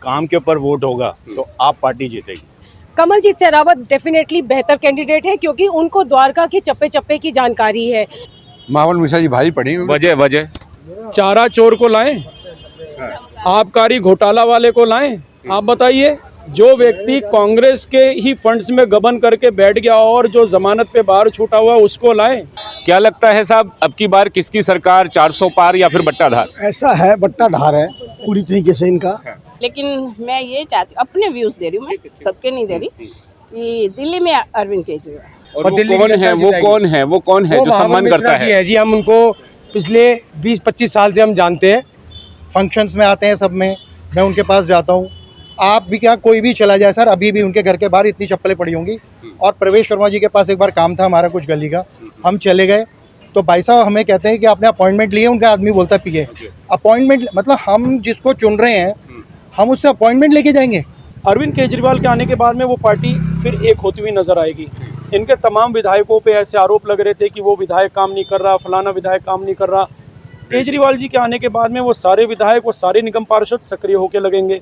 काम के ऊपर वोट होगा तो आप पार्टी जीतेगी। कमलजीत शेरावत डेफिनेटली बेहतर कैंडिडेट है क्योंकि उनको द्वारका के चप्पे चप्पे की जानकारी है। महाबल मिश्रा जी भारी पड़ी। वजह चारा चोर को लाएं, आबकारी घोटाला वाले को लाएं। आप बताइए, जो व्यक्ति कांग्रेस के ही फंड्स में गबन करके बैठ गया और जो जमानत पे बाहर छूटा हुआ उसको लाएं। क्या लगता है साहब, अब की बार किसकी सरकार, 400 पार या फिर बट्टाधार? ऐसा है, बट्टाधार है पूरी तरीके से इनका। लेकिन मैं ये चाहती हूँ, अपने व्यूज दे रही हूँ, मैं सबके नहीं दे रही, कि दिल्ली में अरविंद केजरीवाल। और वो कौन है जो सम्मान करता है? जी, हम उनको पिछले 20-25 साल से हम जानते हैं। फंक्शंस में आते हैं, सब में मैं उनके पास जाता हूँ। आप भी क्या, कोई भी चला जाए सर, अभी भी उनके घर के बाहर इतनी चप्पलें पड़ी होंगी। और प्रवेश वर्मा जी के पास एक बार काम था हमारा कुछ गली का, हम चले गए तो भाई साहब हमें कहते हैं कि आपने अपॉइंटमेंट लिए, उनका आदमी बोलता है पिए अपॉइंटमेंट, मतलब हम जिसको चुन रहे हैं हम उससे अपॉइंटमेंट लेके जाएंगे। अरविंद केजरीवाल के आने के बाद में वो पार्टी फिर एक होती हुई नजर आएगी। इनके तमाम विधायकों पे ऐसे आरोप लग रहे थे कि वो विधायक काम नहीं कर रहा, फलाना विधायक काम नहीं कर रहा। केजरीवाल जी के आने के बाद में वो सारे विधायक, वो सारे निगम पार्षद सक्रिय होकर लगेंगे।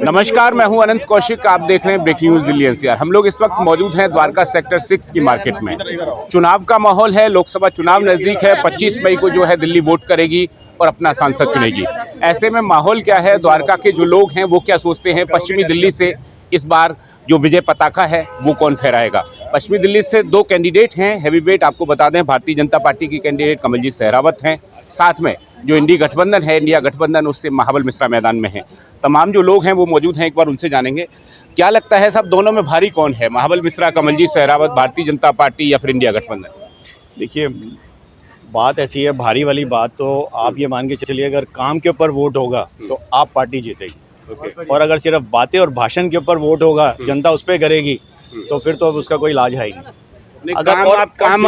नमस्कार, मैं हूं अनंत कौशिक, आप देख रहे हैं ब्रेकिंग न्यूज दिल्ली एनसीआर। हम लोग इस वक्त मौजूद हैं द्वारका सेक्टर 6 की मार्केट में। चुनाव का माहौल है, लोकसभा चुनाव नजदीक है। 25 मई को जो है दिल्ली वोट करेगी और अपना सांसद चुनेगी। ऐसे में माहौल क्या है, द्वारका के जो लोग हैं वो क्या सोचते हैं, पश्चिमी दिल्ली से इस बार जो विजय पताका है वो कौन फहराएगा? पश्चिमी दिल्ली से दो कैंडिडेट हैं हैवीवेट, आपको बता दें भारतीय जनता पार्टी की कैंडिडेट कमलजीत शेरावत हैं, साथ में जो इंडिया गठबंधन है, इंडिया गठबंधन, उससे महाबल मिश्रा मैदान में है। तमाम जो लोग हैं वो मौजूद हैं, एक बार उनसे जानेंगे क्या लगता है साहब, दोनों में भारी कौन है, महाबल मिश्रा, कमलजीत शेरावत, भारतीय जनता पार्टी या फिर इंडिया गठबंधन? देखिए, बात ऐसी है, भारी वाली बात तो आप ये मान के चलिए, अगर काम के ऊपर वोट होगा तो आप पार्टी जीतेगी। और अगर सिर्फ बातें और भाषण के ऊपर वोट होगा, जनता उस पर करेगी, तो फिर तो उसका कोई इलाज है ही नहीं। अगर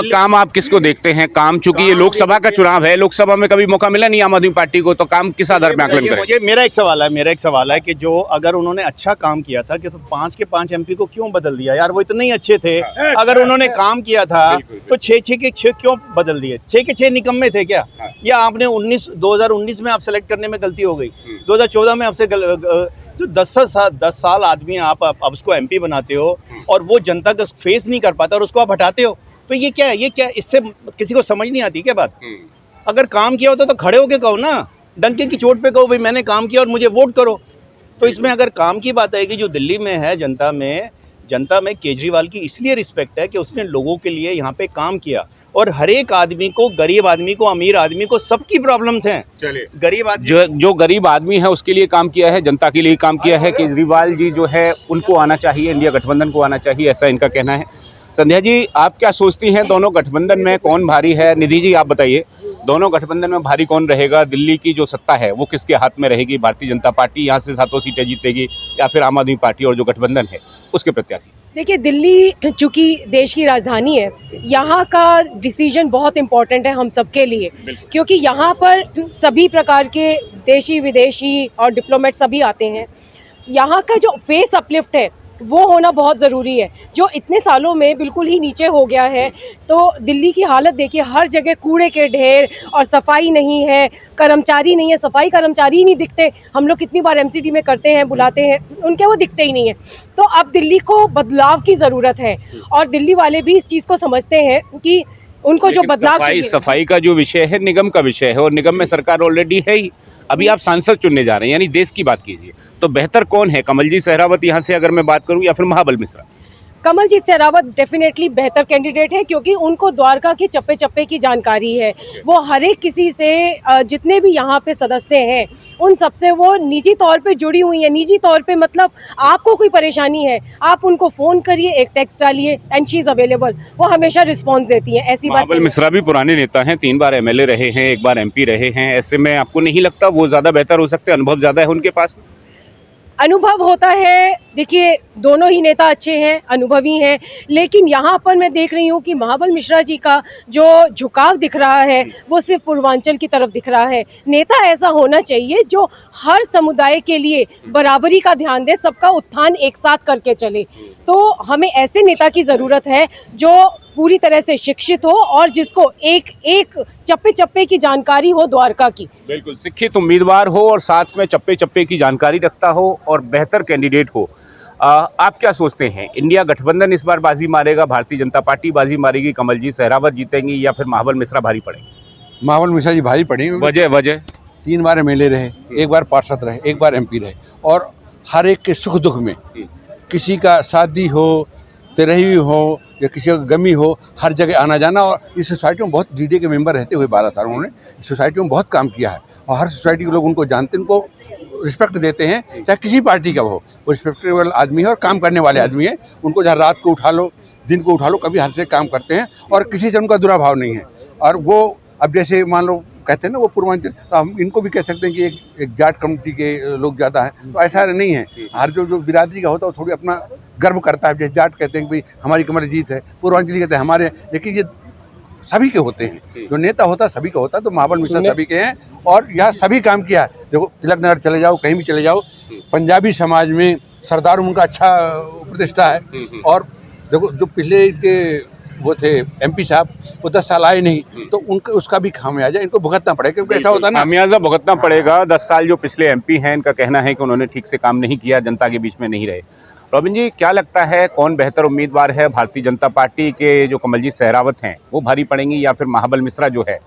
काम आप किसको देखते हैं? काम, चूंकि ये लोकसभा का चुनाव है, लोकसभा में कभी मौका मिला नहीं आम आदमी पार्टी को, तो काम किस आधार पर आकलन करें? मुझे मेरा एक सवाल है कि जो अगर उन्होंने अच्छा काम किया था कि तो 5 के 5 एमपी को क्यों बदल दिया यार? वो इतने ही अच्छे थे। अगर उन्होंने काम किया था तो 6 के 6 क्यों बदल दिए? 6 के 6 निकम्मे थे क्या? या आपने 2019 में आप सेलेक्ट करने में गलती हो गई? 2014 में आपसे जो 10 साल आदमी आप उसको एमपी बनाते हो और वो जनता का फेस नहीं कर पाता और उसको आप हटाते हो, तो ये क्या है? इससे किसी को समझ नहीं आती क्या बात? अगर काम किया होता तो खड़े होके कहो ना, डंके की चोट पे कहो भाई मैंने काम किया और मुझे वोट करो। तो इसमें अगर काम की बात आएगी, जो दिल्ली में है, जनता में केजरीवाल की इसलिए रिस्पेक्ट है कि उसने लोगों के लिए यहाँ पे काम किया और हर एक आदमी को, गरीब आदमी को, अमीर आदमी को, सबकी प्रॉब्लम्स हैं। चलिए, गरीब आदमी जो गरीब आदमी है उसके लिए काम किया है, जनता के लिए काम किया है। केजरीवाल जी जो है उनको आना चाहिए, इंडिया गठबंधन को आना चाहिए, ऐसा इनका कहना है। संध्या जी, आप क्या सोचती हैं, दोनों गठबंधन में कौन भारी है? निधि जी, आप बताइए, दोनों गठबंधन में भारी कौन रहेगा? दिल्ली की जो सत्ता है वो किसके हाथ में रहेगी? भारतीय जनता पार्टी यहाँ से 7 सीटें जीतेगी या फिर आम आदमी पार्टी और जो गठबंधन है उसके प्रत्याशी? देखिए, दिल्ली चूंकि देश की राजधानी है, यहाँ का डिसीजन बहुत इम्पोर्टेंट है हम सबके लिए, क्योंकि यहाँ पर सभी प्रकार के देशी विदेशी और डिप्लोमेट सभी आते हैं। यहाँ का जो फेस अपलिफ्ट है वो होना बहुत ज़रूरी है, जो इतने सालों में बिल्कुल ही नीचे हो गया है। तो दिल्ली की हालत देखिए, हर जगह कूड़े के ढेर और सफाई नहीं है, कर्मचारी नहीं है, सफाई कर्मचारी ही नहीं दिखते। हम लोग कितनी बार एमसीडी में करते हैं, बुलाते हैं, उनके वो दिखते ही नहीं है। तो अब दिल्ली को बदलाव की ज़रूरत है और दिल्ली वाले भी इस चीज़ को समझते हैं कि उनको जो बदलाव, सफाई का जो विषय है निगम का विषय है और निगम में सरकार ऑलरेडी है ही। अभी आप सांसद चुनने जा रहे हैं, यानी देश की बात कीजिए, तो बेहतर कौन है, कमलजीत शेरावत यहाँ से अगर मैं बात करूँ या फिर महाबल मिश्रा? कमलजीत शेरावत डेफिनेटली बेहतर कैंडिडेट है क्योंकि उनको द्वारका के चप्पे चप्पे की जानकारी है। वो हर एक किसी से, जितने भी यहाँ पे सदस्य हैं उन सबसे वो निजी तौर पे जुड़ी हुई हैं। निजी तौर पे मतलब आपको कोई परेशानी है, आप उनको फ़ोन करिए, एक टेक्स्ट डालिए, एंड शी इज़ अवेलेबल। वो हमेशा रिस्पॉन्स देती हैं। ऐसी बात, महाबल मिश्रा भी पुराने नेता हैं, 3 बार एमएलए रहे हैं, 1 बार एमपी रहे हैं। ऐसे में आपको नहीं लगता वो ज़्यादा बेहतर हो सकते? अनुभव ज़्यादा है उनके पास? अनुभव होता है, देखिए दोनों ही नेता अच्छे हैं, अनुभवी हैं, लेकिन यहाँ पर मैं देख रही हूँ कि महाबल मिश्रा जी का जो झुकाव दिख रहा है वो सिर्फ पूर्वांचल की तरफ दिख रहा है। नेता ऐसा होना चाहिए जो हर समुदाय के लिए बराबरी का ध्यान दे, सबका उत्थान एक साथ करके चले। तो हमें ऐसे नेता की ज़रूरत है जो पूरी तरह से शिक्षित हो और जिसको एक एक चप्पे चप्पे की जानकारी हो द्वारका की। बिल्कुल, शिक्षित उम्मीदवार हो और साथ में चप्पे चप्पे की जानकारी रखता हो और बेहतर कैंडिडेट हो। आप क्या सोचते हैं, इंडिया गठबंधन इस बार बाजी मारेगा, भारतीय जनता पार्टी बाजी मारेगी, कमलजीत सहरावत जीतेंगी या फिर महाबल मिश्रा भारी पड़ेंगे? महाबल मिश्रा जी भारी पड़े। वजह 3 बार एमएलए रहे, 1 बार पार्षद रहे, 1 बार एमपी रहे और हर एक के सुख दुख में, किसी का शादी हो, तेरहवीं हो या किसी का गमी हो, हर जगह आना जाना। और इस सोसाइटी में बहुत डीडीए के मेंबर रहते हुए 12 साल उन्होंने इस सोसाइटी में बहुत काम किया है और हर सोसाइटी के लोग उनको जानते हैं, उनको रिस्पेक्ट देते हैं, चाहे किसी पार्टी का हो। वो रिस्पेक्टेबल आदमी है और काम करने वाले आदमी है। उनको जहाँ रात को उठा लो, दिन को उठा लो, कभी हर से काम करते हैं और किसी से उनका दुराभाव नहीं है। और वो अब जैसे मान लो कहते हैं ना वो पूर्वांचल, तो हम इनको भी कह सकते हैं कि एक जाट कम्युनिटी के लोग ज़्यादा हैं, तो ऐसा नहीं है। हर जो बिरादरी का होता है वो थोड़ी अपना गर्व करता है। जैसे जाट कहते हैं कि भाई हमारी कमलजीत है, पूर्वांचली कहते हैं हमारे, लेकिन ये सभी के होते हैं। जो नेता होता है सभी का होता है, तो महाबल मिश्रा सभी के हैं और यहाँ सभी काम किया है। देखो तिलक नगर चले जाओ, कहीं भी चले जाओ, पंजाबी समाज में सरदार उनका अच्छा प्रतिष्ठा है। और देखो जो पिछले के वो थे एमपी साहब, वो 10 साल आए नहीं, तो उनका उसका भी खामियाजा इनको भुगतना पड़ेगा, क्योंकि ऐसा होता है ना, खामियाजा भुगतना पड़ेगा। 10 साल जो पिछले एमपी हैं, इनका कहना है कि उन्होंने ठीक से काम नहीं किया, जनता के बीच में नहीं रहे। रॉबिन जी, क्या लगता है कौन बेहतर उम्मीदवार है? भारतीय जनता पार्टी के जो कमलजीत सहरावत हैं वो भारी पड़ेंगी या फिर महाबल मिश्रा जो है,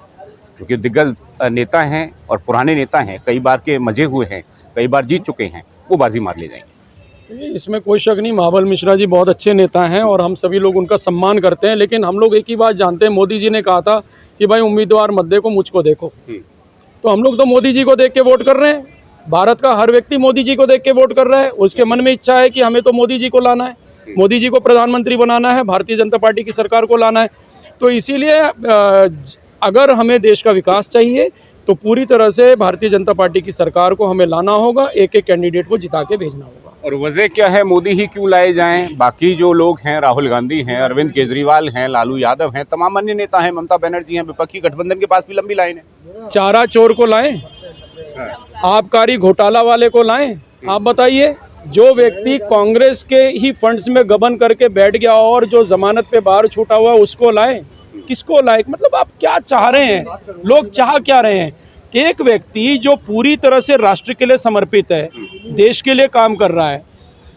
जो कि दिग्गज नेता हैं और पुराने नेता हैं, कई बार के मजे हुए हैं, कई बार जीत चुके हैं, वो बाजी मार ले जाएंगे? इसमें कोई शक नहीं, महाबल मिश्रा जी बहुत अच्छे नेता हैं और हम सभी लोग उनका सम्मान करते हैं। लेकिन हम लोग एक ही बात जानते हैं, मोदी जी ने कहा था कि भाई उम्मीदवार मत देखो, मुझको देखो। तो हम लोग तो मोदी जी को देख के वोट कर रहे हैं। भारत का हर व्यक्ति मोदी जी को देख के वोट कर रहा है। उसके मन में इच्छा है कि हमें तो मोदी जी को लाना है, मोदी जी को प्रधानमंत्री बनाना है, भारतीय जनता पार्टी की सरकार को लाना है। तो इसीलिए अगर हमें देश का विकास चाहिए तो पूरी तरह से भारतीय जनता पार्टी की सरकार को हमें लाना होगा, एक एक कैंडिडेट को जिता के भेजना होगा। और वजह क्या है, मोदी ही क्यों लाए जाएं? बाकी जो लोग हैं, राहुल गांधी हैं, अरविंद केजरीवाल हैं, लालू यादव हैं, तमाम अन्य नेता हैं, ममता बनर्जी हैं, विपक्षी गठबंधन के पास भी लंबी लाइन है। चारा चोर को लाएं, आबकारी घोटाला वाले को लाएं। आप बताइए, जो व्यक्ति कांग्रेस के ही फंड्स में गबन करके बैठ गया और जो जमानत पे बाहर छूटा हुआ उसको लाएं, किसको लाएं? मतलब आप क्या चाह रहे हैं? लोग चाह क्या रहे हैं? एक व्यक्ति जो पूरी तरह से राष्ट्र के लिए समर्पित है, देश के लिए काम कर रहा है,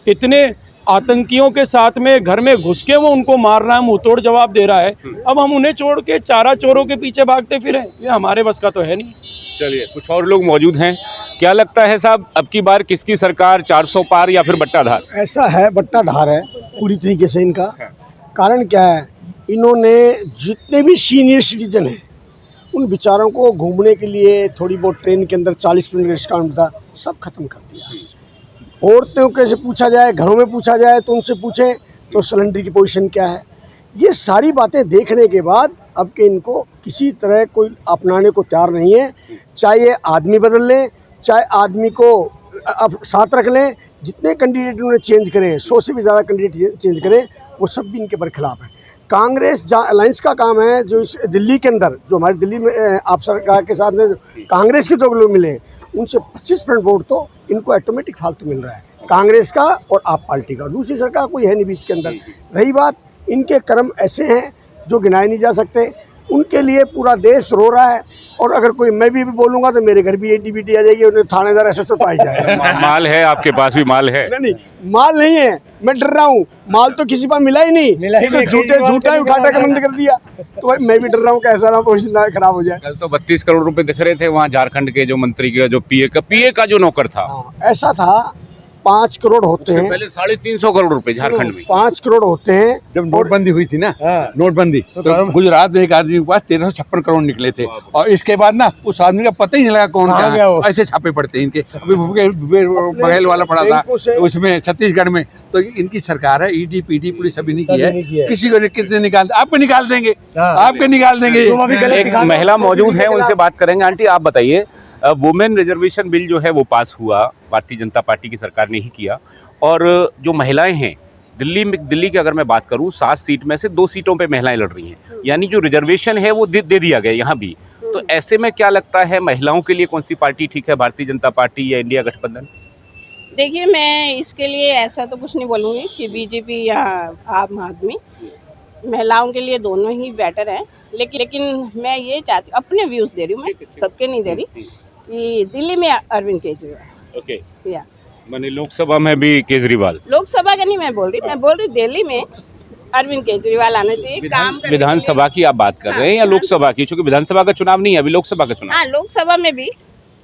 इतने आतंकियों के साथ में घर में घुस के वो उनको मार रहा है, मुंहतोड़ जवाब दे रहा है, अब हम उन्हें छोड़ के चारा चोरों के पीछे भागते फिरें, ये हमारे बस का तो है नहीं। चलिए, कुछ और लोग मौजूद हैं। क्या लगता है साहब, अब की बार किसकी सरकार, 400 पार या फिर बट्टाधार? ऐसा है, बट्टाधार है पूरी तरीके से इनका। कारण क्या है, इन्होंने जितने भी सीनियर सिटीजन हैं उन बेचारों को घूमने के लिए थोड़ी बहुत ट्रेन के अंदर 40 मिनट का डिस्काउंट था, सब खत्म कर दिया। औरतों कैसे पूछा जाए, घरों में पूछा जाए तो उनसे पूछें तो सिलेंडर की पोजीशन क्या है। ये सारी बातें देखने के बाद अब के इनको किसी तरह कोई अपनाने को तैयार नहीं है। चाहे ये आदमी बदल लें, चाहे आदमी को अब साथ रख लें, जितने कैंडिडेट उन्होंने चेंज करें, 100 से भी ज़्यादा कैंडिडेट चेंज करें, वो सब भी इनके बरखिलाफ़ है। कांग्रेस अलायंस का काम है, जो इस दिल्ली के अंदर, जो हमारी दिल्ली में आप सरकार के साथ में कांग्रेस के 2 लोग मिले, उनसे 25% वोट तो इनको ऑटोमेटिक फालतू मिल रहा है, कांग्रेस का और आप पार्टी का। दूसरी सरकार कोई है नहीं बीच के अंदर। रही बात, इनके कर्म ऐसे हैं जो गिनाए नहीं जा सकते। उनके लिए पूरा देश रो रहा है और अगर कोई मैं भी बोलूँगा तो मेरे घर भी एडीबीटी आ जाएगी, उन्हें थानेदार ऐसे तो आ ही जाएगा। माल है आपके पास भी, माल है? नहीं, माल नहीं है, मैं डर रहा हूँ। माल तो किसी पर मिला ही नहीं, तो झूठा ही उठाने का बंद कर दिया, तो भाई मैं भी डर रहा हूँ कैसा ना पोजीशन खराब हो जाए। कल तो 32 करोड़ रुपए दिख रहे थे वहाँ झारखंड के जो मंत्री के, जो पीए का जो नौकर था। ऐसा था, 5 करोड़ होते हैं, पहले 350 करोड़ रुपए झारखंड में 5 करोड़ होते हैं। जब नोटबंदी हुई थी ना, नोटबंदी, तो गुजरात में एक आदमी के पास 1356 करोड़ निकले थे और इसके बाद ना उस आदमी का पता ही नहीं लगा कौन क्या है। ऐसे छापे पड़ते हैं इनके। अभी बघेल वाला पड़ा था उसमें छत्तीसगढ़ में, तो इनकी सरकार है, ईडी पीडी पुलिस सभी नहीं की है। किसी को कितने निकाल, आपको निकाल देंगे, आपके निकाल देंगे। एक महिला मौजूद है, उनसे बात करेंगे। आंटी, आप बताइए, वुमेन रिजर्वेशन बिल जो है वो पास हुआ, भारतीय जनता पार्टी की सरकार ने ही किया, और जो महिलाएं हैं दिल्ली की अगर मैं बात करूं, 7 सीट में से 2 सीटों पे महिलाएं लड़ रही हैं, यानी जो रिजर्वेशन है वो दे दिया गया यहाँ भी। तो ऐसे में क्या लगता है, महिलाओं के लिए कौन सी पार्टी ठीक है, भारतीय जनता पार्टी या इंडिया गठबंधन? देखिए, मैं इसके लिए ऐसा तो कुछ नहीं बोलूँगी कि बीजेपी या आम आदमी, महिलाओं के लिए दोनों ही बेटर हैं, लेकिन मैं ये चाहती हूँ, अपने व्यूज़ दे रही हूँ, मैं सबके नहीं दे रही, कि दिल्ली में अरविंद केजरीवाल, ओके, या माने लोकसभा में भी केजरीवाल, लोकसभा का नहीं मैं बोल रही दिल्ली में अरविंद केजरीवाल आना चाहिए। काम करने के लिए। विधानसभा की आप बात कर रहे हैं या लोकसभा की? क्योंकि विधानसभा का चुनाव नहीं है अभी, लोकसभा का चुनाव। हाँ, लोकसभा में भी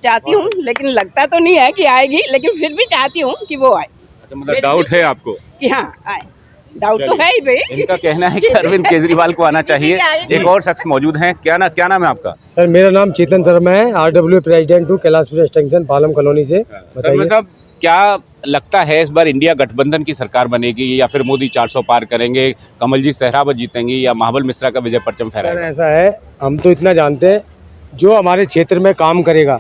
चाहती हूँ, लेकिन लगता तो नहीं है कि आएगी, लेकिन फिर भी चाहती हूँ कि वो आए। अच्छा, मतलब डाउट है आपको कि हाँ आए, डाउट तो है ही भाई। इनका कहना है कि अरविंद केजरीवाल को आना चाहिए। एक और शख्स मौजूद हैं, क्या नाम है आपका? सर मेरा नाम चेतन शर्मा है, RW प्रेसिडेंट हूँ कैलाशपुर एक्सटेंशन पालम कॉलोनी से। शर्मा साहब, क्या लगता है इस बार इंडिया गठबंधन की सरकार बनेगी या फिर मोदी 400 पार करेंगे, कमल जी सहरावत जीतेंगी या महाबल मिश्रा का विजय परचम सर फहराएगा? ऐसा है, हम तो इतना जानते हैं, जो हमारे क्षेत्र में काम करेगा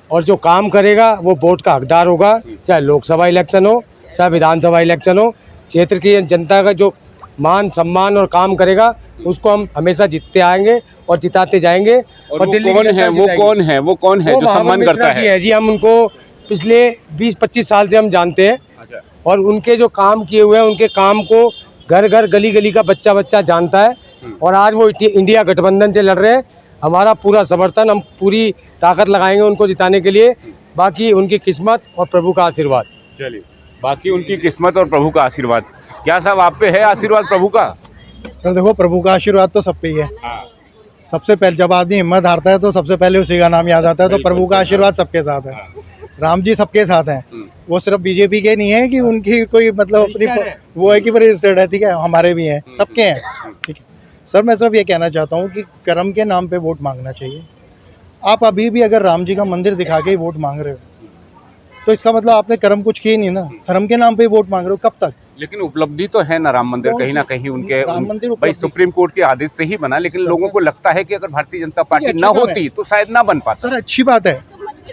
और जो काम करेगा वो वोट का हकदार होगा, चाहे लोकसभा इलेक्शन हो चाहे विधानसभा इलेक्शन हो। क्षेत्र की जनता का जो मान सम्मान और काम करेगा उसको हम हमेशा जीतते आएंगे और जिताते जाएंगे। और दिल्ली वो की कौन है, जनता वो जिताएगी। कौन है, वो कौन है वो जो महाबल सम्मान मिश्रा करता जी है? जी, हम उनको पिछले 20-25 साल से हम जानते हैं अच्छा, और उनके जो काम किए हुए हैं, उनके काम को घर घर गली गली का बच्चा बच्चा जानता है। और आज वो इंडिया गठबंधन से लड़ रहे हैं, हमारा पूरा समर्थन, हम पूरी ताकत लगाएंगे उनको जिताने के लिए। बाकी उनकी किस्मत और प्रभु का आशीर्वाद। चलिए, बाकी उनकी किस्मत और प्रभु का आशीर्वाद। क्या साहब, आप पे है आशीर्वाद प्रभु का? सर देखो, प्रभु का आशीर्वाद तो सब पे ही है। सबसे पहले जब आदमी हिम्मत हारता है तो सबसे पहले उसी का नाम याद आता है, तो प्रभु का आशीर्वाद सबके साथ है। राम जी सबके साथ हैं, वो सिर्फ बीजेपी के नहीं है कि उनकी कोई मतलब अपनी वो है कि रजिस्टर्ड है, ठीक है, हमारे भी हैं, सबके हैं, ठीक है। सर मैं सिर्फ ये कहना चाहता हूँ कि कर्म के नाम पे वोट मांगना चाहिए। आप अभी भी अगर राम जी का मंदिर दिखा के ही वोट मांग रहे हो तो इसका मतलब आपने कर्म कुछ किए नहीं ना, धर्म के नाम पे वोट मांग रहे हो, कब तक? लेकिन उपलब्धि तो है ना राम मंदिर, कहीं ना कहीं उनके राम मंदिर भाई उपलब्धि। सुप्रीम कोर्ट के आदेश से ही बना, लेकिन लोगों को लगता है कि अगर भारतीय जनता पार्टी अच्छी ना बात होती तो शायद ना बन पाता। सर अच्छी बात है,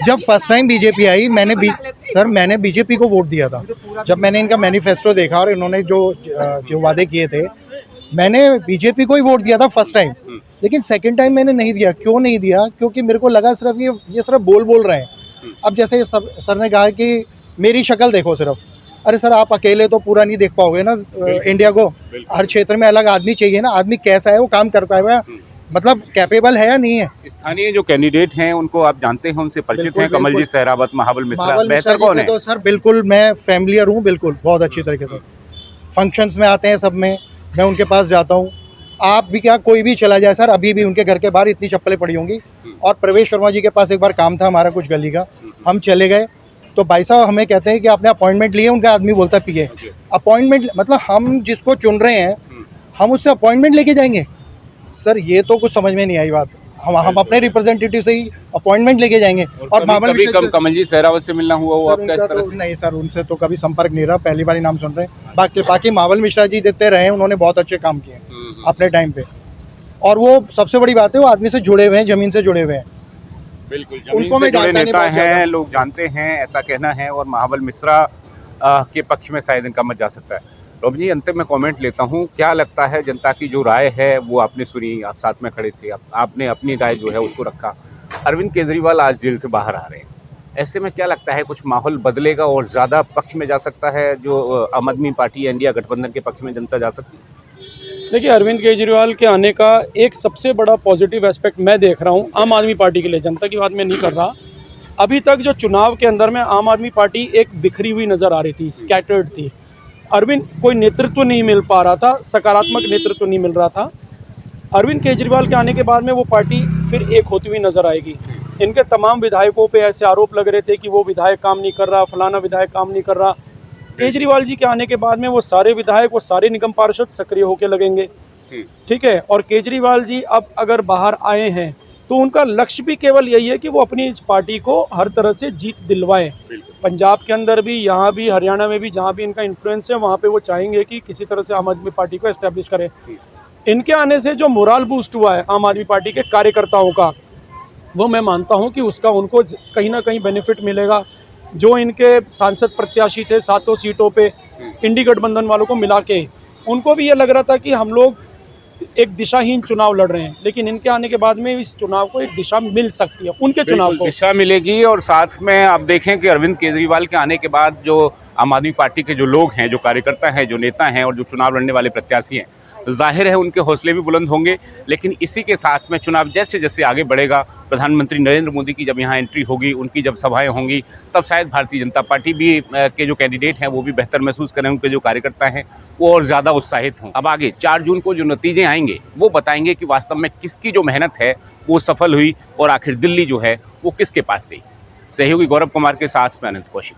जब फर्स्ट टाइम बीजेपी आई मैंने बीजेपी को वोट दिया था। जब मैंने इनका मैनिफेस्टो देखा और इन्होंने जो वादे किए थे, मैंने बीजेपी को ही वोट दिया था फर्स्ट टाइम। लेकिन सेकंड टाइम मैंने नहीं दिया। क्यों नहीं दिया? क्योंकि मेरे को लगा सिर्फ ये सिर्फ बोल रहे हैं। अब जैसे सर ने कहा कि मेरी शक्ल देखो सिर्फ, अरे सर आप अकेले तो पूरा नहीं देख पाओगे ना इंडिया को, हर क्षेत्र में अलग आदमी चाहिए ना, आदमी कैसा है वो काम कर पाएगा, मतलब कैपेबल है या नहीं है। स्थानीय जो कैंडिडेट हैं उनको आप जानते हैं, उनसे परिचित हैं, कमल जी सहरावत, महाबल मिश्रा, बेहतर कौन है? तो सर बिल्कुल मैं फैमिलियर हूँ, बिल्कुल बहुत अच्छी तरीके से। फंक्शंस में आते हैं सब में, मैं उनके पास जाता हूँ। आप भी क्या, कोई भी चला जाए सर, अभी भी उनके घर के बाहर इतनी चप्पलें पड़ी होंगी। और प्रवेश वर्मा जी के पास एक बार काम था हमारा कुछ गली का, हम चले गए तो भाई साहब हमें कहते हैं कि आपने अपॉइंटमेंट लिए, उनका आदमी बोलता है पीए अपॉइंटमेंट, मतलब हम जिसको चुन रहे हैं हम उससे अपॉइंटमेंट लेके जाएंगे? सर ये तो कुछ समझ में नहीं आई बात। हम अपने रिप्रेजेंटेटिव से ही अपॉइंटमेंट लेके जाएंगे। और कभी कमल जी सहरावत से मिलना हुआ वो आपका इस तरह से? नहीं सर, उनसे तो कभी संपर्क नहीं रहा, पहली बार ही नाम सुन रहे हैं। बाकी महाबल मिश्रा जी देते रहे, उन्होंने बहुत अच्छे काम किए अपने टाइम पे। और वो सबसे बड़ी बात है, वो आदमी से जुड़े हुए हैं, जमीन से जुड़े हुए हैं। बिल्कुल, उनको मैं जानता नहीं, नेता बहुत ज्यादा। हैं, लोग जानते हैं, ऐसा कहना है। और महाबल मिश्रा के पक्ष में शायद इनका मत जा सकता है। रोब जी, अंतिम में कमेंट लेता हूं, क्या लगता है जनता की जो राय है वो आपने सुनी, आप साथ में खड़े थे, आपने अपनी राय जो है उसको रखा। अरविंद केजरीवाल आज जेल से बाहर आ रहे हैं, ऐसे में क्या लगता है कुछ माहौल बदलेगा और ज़्यादा पक्ष में जा सकता है, जो आम आदमी पार्टी या इंडिया गठबंधन के पक्ष में जनता जा सकती है? देखिए, अरविंद केजरीवाल के आने का एक सबसे बड़ा पॉजिटिव एस्पेक्ट मैं देख रहा हूँ आम आदमी पार्टी के लिए। जनता की बात मैं नहीं कर रहा। अभी तक जो चुनाव के अंदर में आम आदमी पार्टी एक बिखरी हुई नज़र आ रही थी, स्कैटर्ड थी। अरविंद कोई नेतृत्व नहीं मिल पा रहा था, सकारात्मक नेतृत्व नहीं मिल रहा था। अरविंद केजरीवाल के आने के बाद में वो पार्टी फिर एक होती हुई नज़र आएगी। इनके तमाम विधायकों पे ऐसे आरोप लग रहे थे कि वो विधायक काम नहीं कर रहा, फलाना विधायक काम नहीं कर रहा। केजरीवाल जी के आने के बाद में वो सारे विधायक, वो सारे निगम पार्षद सक्रिय होकर लगेंगे, ठीक है। और केजरीवाल जी अब अगर बाहर आए हैं तो उनका लक्ष्य भी केवल यही है कि वो अपनी इस पार्टी को हर तरह से जीत दिलवाएं। पंजाब के अंदर भी, यहाँ भी, हरियाणा में भी, जहाँ भी इनका इन्फ्लुएंस है वहाँ पे वो चाहेंगे कि किसी तरह से आम आदमी पार्टी को एस्टेब्लिश करें। इनके आने से जो मोरल बूस्ट हुआ है आम आदमी पार्टी के कार्यकर्ताओं का, वो मैं मानता हूँ कि उसका उनको कहीं ना कहीं बेनिफिट मिलेगा। जो इनके सांसद प्रत्याशी थे 7 सीटों पे इंडी गठबंधन वालों को मिला के, उनको भी ये लग रहा था कि हम लोग एक दिशाहीन चुनाव लड़ रहे हैं, लेकिन इनके आने के बाद में इस चुनाव को एक दिशा मिल सकती है, उनके चुनाव को दिशा मिलेगी। और साथ में आप देखें कि अरविंद केजरीवाल के आने के बाद जो आम आदमी पार्टी के जो लोग हैं, जो कार्यकर्ता हैं, जो नेता हैं और जो चुनाव लड़ने वाले प्रत्याशी हैं, जाहिर है उनके हौसले भी बुलंद होंगे, लेकिन इसी के साथ में चुनाव जैसे जैसे आगे बढ़ेगा, प्रधानमंत्री नरेंद्र मोदी की जब यहाँ एंट्री होगी, उनकी जब सभाएं होंगी, तब शायद भारतीय जनता पार्टी भी के जो कैंडिडेट हैं वो भी बेहतर महसूस करें, उनके जो कार्यकर्ता हैं वो और ज़्यादा उत्साहित हों। अब आगे 4 जून को जो नतीजे आएंगे वो बताएंगे कि वास्तव में किसकी जो मेहनत है वो सफल हुई और आखिर दिल्ली जो है वो किसके पास गई। सहयोगी गौरव कुमार के साथ मैं अनंत कौशिक।